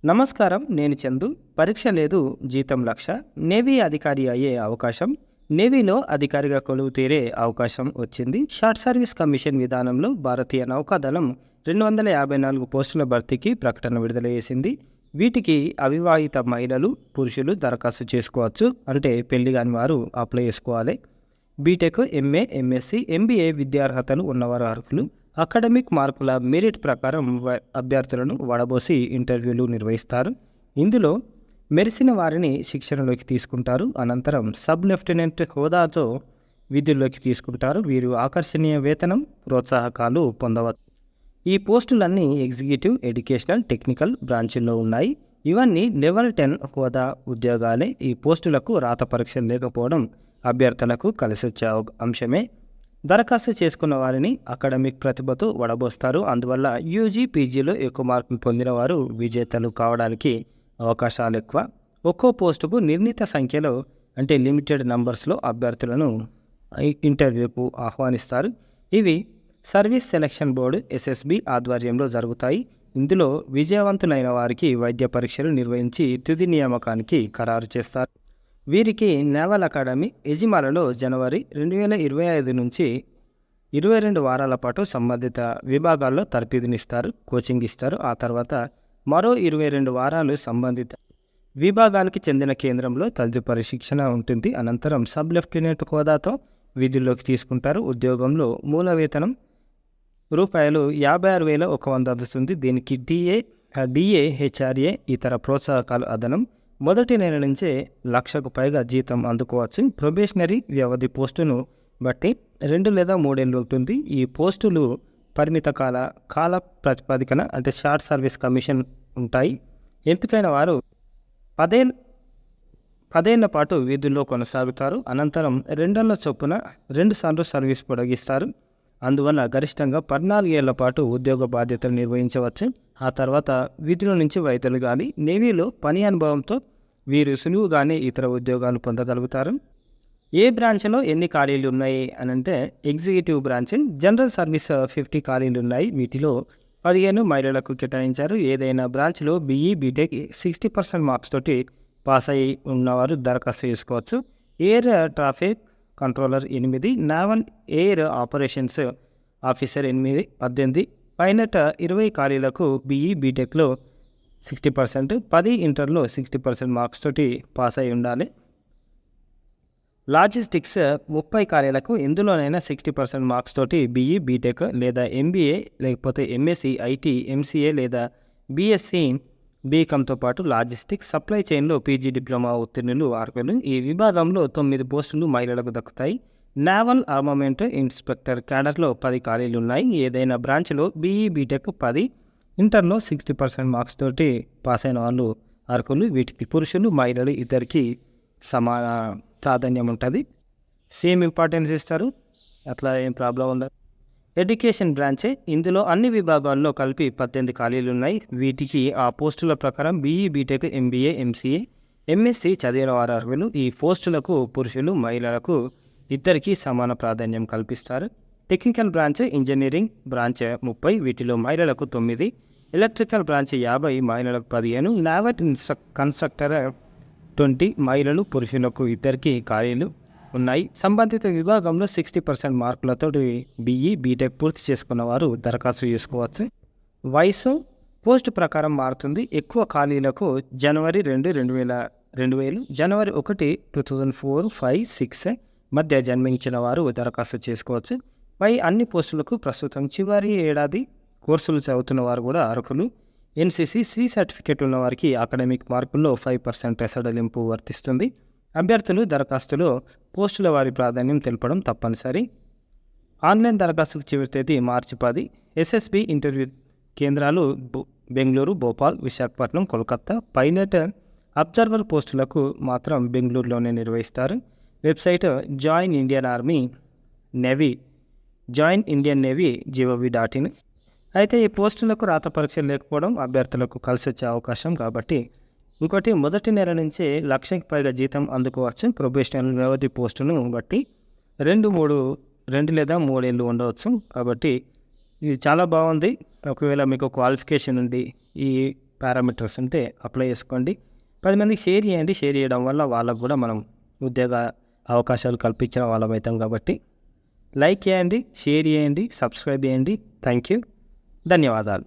నమస్కారం, నేను చందు. పరీక్ష లేదు, జీతం లక్ష. నేవీ అధికారి అయ్యే అవకాశం. నేవీలో అధికారిగా కొలువు తీరే అవకాశం వచ్చింది. షార్ట్ సర్వీస్ కమిషన్ విధానంలో భారతీయ నౌకాదళం 254 పోస్టుల భర్తీకి ప్రకటన విడుదల చేసింది. వీటికి అవివాహిత మహిళలు, పురుషులు దరఖాస్తు చేసుకోవచ్చు. అంటే పెళ్లి కాని వారు అప్లై చేసుకోవాలి. బీటెక్, ఎంఏ, ఎంఎస్సి, ఎంబీఏ విద్యార్హతలు ఉన్నవారు అర్హులు. అకాడమిక్ మార్కుల మెరిట్ ప్రకారం అభ్యర్థులను వడబోసి ఇంటర్వ్యూలు నిర్వహిస్తారు. ఇందులో మెరిసిన వారిని శిక్షణలోకి తీసుకుంటారు. అనంతరం సబ్ లెఫ్టినెంట్ హోదాతో విధుల్లోకి తీసుకుంటారు. వీరు ఆకర్షణీయ వేతనం, ప్రోత్సాహకాలు పొందవచ్చు. ఈ పోస్టులన్నీ ఎగ్జిక్యూటివ్, ఎడ్యుకేషనల్, టెక్నికల్ బ్రాంచీల్లో ఉన్నాయి. ఇవన్నీ లెవెల్ 10 హోదా ఉద్యోగాలే. ఈ పోస్టులకు రాత పరీక్షలు లేకపోవడం అభ్యర్థులకు కలిసొచ్చే అంశమే. దరఖాస్తు చేసుకున్న వారిని అకాడమిక్ ప్రతిభతో వడబోస్తారు. అందువల్ల యూజీ, పీజీలో ఎక్కువ మార్కులు పొందిన వారు విజేతలు కావడానికి అవకాశాలు ఎక్కువ. ఒక్కో పోస్టుకు నిర్ణీత సంఖ్యలో, అంటే లిమిటెడ్ నంబర్స్లో అభ్యర్థులను ఇంటర్వ్యూకు ఆహ్వానిస్తారు. ఇవి సర్వీస్ సెలక్షన్ బోర్డు ఎస్ఎస్బి ఆధ్వర్యంలో జరుగుతాయి. ఇందులో విజయవంతులైన వారికి వైద్య పరీక్షలు నిర్వహించి తుది నియామకానికి ఖరారు చేస్తారు. వీరికి నేవల్ అకాడమీ ఎజిమాలలో జనవరి 2025 నుంచి 22 వారాల పాటు సంబంధిత విభాగాల్లో తర్ఫీదునిస్తారు, కోచింగ్ ఇస్తారు. ఆ తర్వాత మరో 22 వారాలు సంబంధిత విభాగానికి చెందిన కేంద్రంలో తదుపరి శిక్షణ ఉంటుంది. అనంతరం సబ్ లెఫ్టినెంట్ హోదాతో విధుల్లోకి తీసుకుంటారు. ఉద్యోగంలో మూల వేతనం ₹56,100 అందుతుంది. దీనికి డిఏ, హెచ్ఆర్ఏ, ఇతర ప్రోత్సాహకాలు అదనం. మొదటి నెల నుంచే 1,00,000కు పైగా జీతం అందుకోవచ్చు. ప్రొబేషనరీ వ్యవధి పోస్టును బట్టి 2 లేదా 3 ఏళ్ళు ఉంటుంది. ఈ పోస్టులు పరిమిత కాల ప్రాతిపదికన, అంటే షార్ట్ సర్వీస్ కమిషన్ ఉంటాయి. ఎంపికైన వారు 10 ఏళ్ల పాటు విధుల్లో కొనసాగుతారు. అనంతరం 2 ఏళ్ల చొప్పున 2 సార్లు సర్వీస్ పొడిగిస్తారు. అందువల్ల గరిష్టంగా 14 ఏళ్ల పాటు ఉద్యోగ బాధ్యతలు నిర్వహించవచ్చు. ఆ తర్వాత విధుల నుంచి వైదొలగాలి. నేవీలో పని అనుభవంతో వీరు సులువుగానే ఇతర ఉద్యోగాలు పొందగలుగుతారు. ఏ బ్రాంచ్లో ఎన్ని ఖాళీలు ఉన్నాయి అని అంటే, ఎగ్జిక్యూటివ్ బ్రాంచ్ జనరల్ సర్వీస్ 50 ఖాళీలు ఉన్నాయి. వీటిలో 15 మహిళలకు కేటాయించారు. ఏదైనా బ్రాంచ్లో బీఈ, బీటెక్ 60% మార్క్స్ తోటి పాస్ అయి ఉన్నవారు దరఖాస్తు చేసుకోవచ్చు. Air traffic controller 8, naval air operations officer 18, pilot 20 ఖాళీలకు బీఈ, బీటెక్లో 60%, 10 ఇంటర్లో 60% మార్క్స్ తోటి పాస్ అయి ఉండాలి. లాజిస్టిక్స్ 30 ఖాళీలకు ఎందులోనైనా 60% మార్క్స్ తోటి బీఈ, బీటెక్ లేదా ఎంబీఏ, లేకపోతే ఎంఎస్సి, ఐటీ, ఎంసీఏ లేదా బీఎస్సీ, బీకామ్తో పాటు లాజిస్టిక్స్, సప్లై చైన్లో పీజీ డిప్లొమా ఉత్తీర్ణులు అర్హులు. ఈ విభాగంలో 9 పోస్టులు మహిళలకు దక్కుతాయి. నావల్ ఆర్మమెంట్ ఇన్స్పెక్టర్ క్యాడర్లో 10 ఖాళీలు ఉన్నాయి. ఏదైనా బ్రాంచ్లో బీఈ, బీటెక్ 10, ఇంటర్లో 60% మార్క్స్ తోటి పాస్ అయిన వాళ్ళు అర్హులు. వీటికి పురుషులు, మహిళలు ఇద్దరికి సమాన ప్రాధాన్యం ఉంటుంది. సేమ్ ఇంపార్టెన్స్ ఇస్తారు. అట్లా ఏం ప్రాబ్లం ఉండదు. ఎడ్యుకేషన్ బ్రాంచే. ఇందులో అన్ని విభాగాల్లో కలిపి 18 ఖాళీలు ఉన్నాయి. వీటికి ఆ పోస్టుల ప్రకారం BE, BTech, MBA, MCA, MSc చదివిన వారు అర్హులు. ఈ పోస్టులకు పురుషులు, మహిళలకు ఇద్దరికీ సమాన ప్రాధాన్యం కల్పిస్తారు. టెక్నికల్ బ్రాంచ్ ఇంజనీరింగ్ బ్రాంచ్ 30, వీటిలో మహిళలకు 9, ఎలక్ట్రికల్ బ్రాంచ్ 50, మహిళలకు 15, నావల్ కన్స్ట్రక్టర్ 20, మహిళలు, పురుషులకు ఇద్దరికి ఖాళీలు ఉన్నాయి. సంబంధిత విభాగంలో 60% మార్కులతో బీఈ, బీటెక్ పూర్తి చేసుకున్న వారు దరఖాస్తు చేసుకోవచ్చు. వయసు పోస్టు ప్రకారం మారుతుంది. ఎక్కువ ఖాళీలకు జనవరి 2, 2000, జనవరి 1, 2004, 5, 6 మధ్య జన్మించిన వారు దరఖాస్తు చేసుకోవచ్చు. పై అన్ని పోస్టులకు ప్రస్తుతం చివరి ఏడాది కోర్సులు చదువుతున్న వారు కూడా అర్హులు. ఎన్సీసీ, సి సర్టిఫికేట్ ఉన్న వారికి అకాడమిక్ మార్కుల్లో 5% సడలింపు వర్తిస్తుంది. అభ్యర్థులు దరఖాస్తులో పోస్టుల వారి ప్రాధాన్యం తెలపడం తప్పనిసరి. ఆన్లైన్ దరఖాస్తుకు చివరి తేదీ మార్చి 10. ఎస్ఎస్బి ఇంటర్వ్యూ కేంద్రాలు బెంగళూరు, భోపాల్, విశాఖపట్నం, కోల్కతా. పైలట్, అబ్జర్వర్ పోస్టులకు మాత్రం బెంగళూరులోనే నిర్వహిస్తారు. Website join Indian navy gov.in. అయితే ఈ పోస్టులకు రాత పరీక్షలు లేకపోవడం అభ్యర్థులకు కలిసి వచ్చే అవకాశం. కాబట్టి ఇంకోటి, మొదటి నెల నుంచే 1,00,000కి పైగా జీతం అందుకోవచ్చు. ప్రొబేషనల్ వ్యవధి పోస్టును బట్టి 2 లేదా 3 ఏళ్ళు ఉండవచ్చు. కాబట్టి ఇది చాలా బాగుంది. ఒకవేళ మీకు క్వాలిఫికేషన్ ఉండి ఈ పారామీటర్స్ ఉంటే అప్లై చేసుకోండి. 10 మందికి షేర్ చేయండి. షేర్ చేయడం వల్ల వాళ్ళకు కూడా మనం ఉద్యోగ అవకాశాలు కల్పించిన వాళ్ళం అవుతాం కాబట్టి లైక్ చేయండి, షేర్ చేయండి, సబ్స్క్రైబ్ చేయండి. థ్యాంక్ యూ, ధన్యవాదాలు.